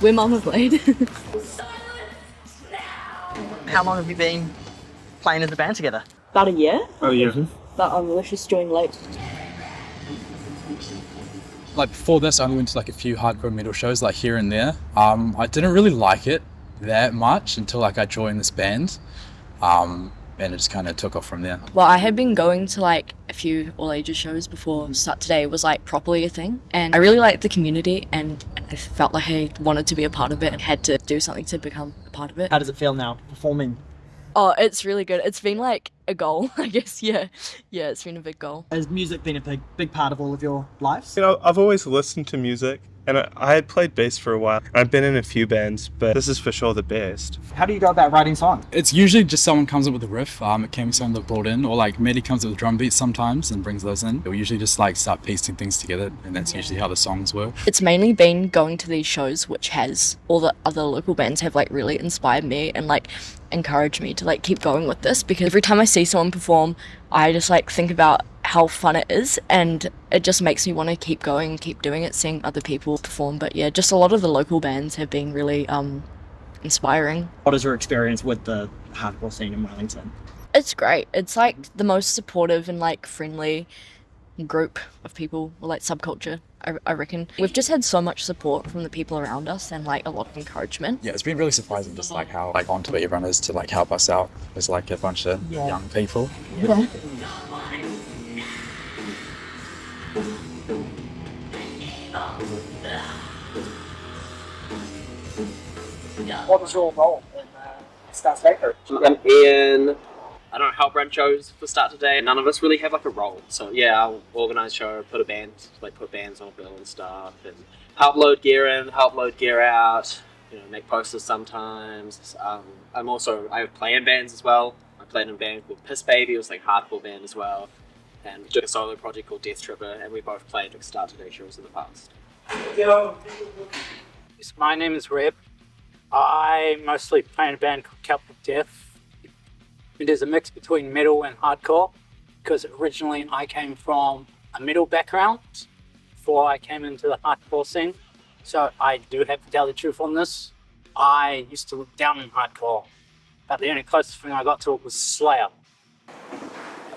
We're Marmablade. How long have you been playing as a band together? About a year, Oh yeah. but let's just join late. Like before this, I only went to like a few hardcore metal shows, like here and there. I didn't really like it that much until like I joined this band, and it just kind of took off from there. Well, I had been going to like a few all-ages shows before Start Today was like properly a thing, and I really liked the community, and I felt like I wanted to be a part of it and had to do something to become a part of it. How does it feel now, performing? Oh, it's really good. It's been like a goal, I guess. Yeah, it's been a big goal. Has music been a big part of all of your lives? You know, I've always listened to music, and I had played bass for a while. I've been in a few bands, but this is for sure the best. How do you go about writing songs? It's usually just someone comes up with a riff. It can be something they've brought in, or like Maddie comes up with drum beats sometimes and brings those in. We'll usually just like start piecing things together, and that's usually how the songs work. It's mainly been going to these shows, which has all the other local bands have like really inspired me and like encouraged me to like keep going with this, because every time I see someone perform, I just like think about how fun it is, and it just makes me want to keep going, keep doing it, seeing other people perform. But yeah, just a lot of the local bands have been really inspiring. What is your experience with the hardcore scene in Wellington? It's great. It's like the most supportive and like friendly group of people, or like subculture, I reckon. We've just had so much support from the people around us and like a lot of encouragement. Yeah, it's been really surprising just like how like onto it everyone is to like help us out. There's like a bunch of young people. Yeah. What was your role in Standover? I'm in, I don't know, help run shows for Start Today. None of us really have like a role. So yeah, I'll organise show, put bands on a bill and stuff, and help load gear in, help load gear out, you know, make posters sometimes. I play in bands as well. I played in a band called Piss Baby, it was like a hardcore band as well. And doing a solo project called Death Tripper, and we both played like Start Today shows in the past. My name is Reid. I mostly play in a band called Celtic Death. It is a mix between metal and hardcore, because originally I came from a metal background before I came into the hardcore scene. So I do have to tell the truth on this. I used to look down in hardcore, but the only closest thing I got to it was Slayer.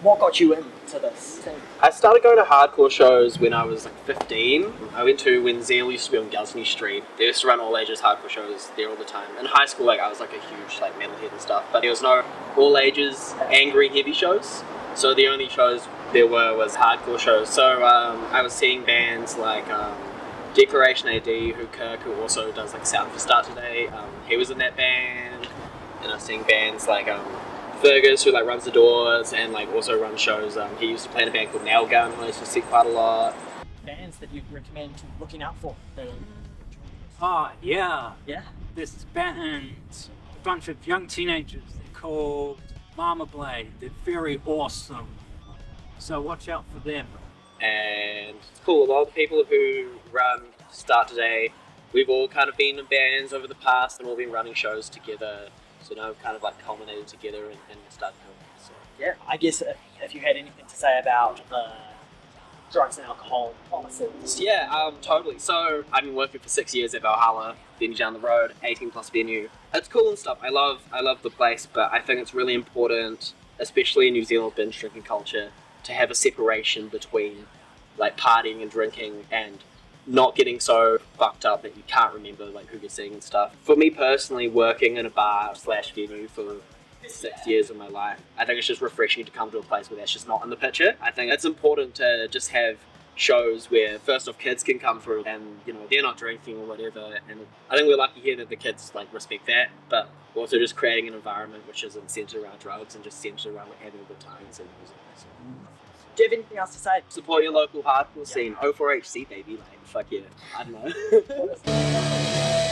What got you into this thing? I started going to hardcore shows when I was like 15. I went to when Zeal used to be on Gelsney Street. They used to run all ages hardcore shows there all the time. In high school, like I was like a huge like metalhead and stuff, but there was no all ages angry heavy shows. So the only shows there was hardcore shows. So I was seeing bands like Declaration AD, who also does like sound for Start Today. He was in that band, and I was seeing bands like Fergus, who like runs the doors and like also runs shows. He used to play in a band called Nail Gun, who I used to see quite a lot. Bands that you'd recommend looking out for? Oh, yeah. Yeah? There's this band, a bunch of young teenagers. They're called Marmablade. They're very awesome. So watch out for them. And cool, a lot of the people who run Start Today, we've all kind of been in bands over the past and all been running shows together. So now we've kind of like culminated together and started doing it. So. Yeah, I guess if you had anything to say about drugs and alcohol policies. Yeah, totally. So I've been working for 6 years at Valhalla, venue down the road, 18 plus venue. It's cool and stuff. I love the place, but I think it's really important, especially in New Zealand binge drinking culture, to have a separation between like partying and drinking and not getting so fucked up that you can't remember like who you're seeing and stuff. For me personally, working in a bar / venue for 6 years of my life, I think it's just refreshing to come to a place where that's just not in the picture. I think it's important to just have shows where first off kids can come through and they're not drinking or whatever, and I think we're lucky here that the kids like respect that, but also just creating an environment which isn't centered around drugs and just centered around like, having good times and music. So, Do you have anything else to say? support your local hardcore scene. 04HC baby, like fuck yeah. I don't know.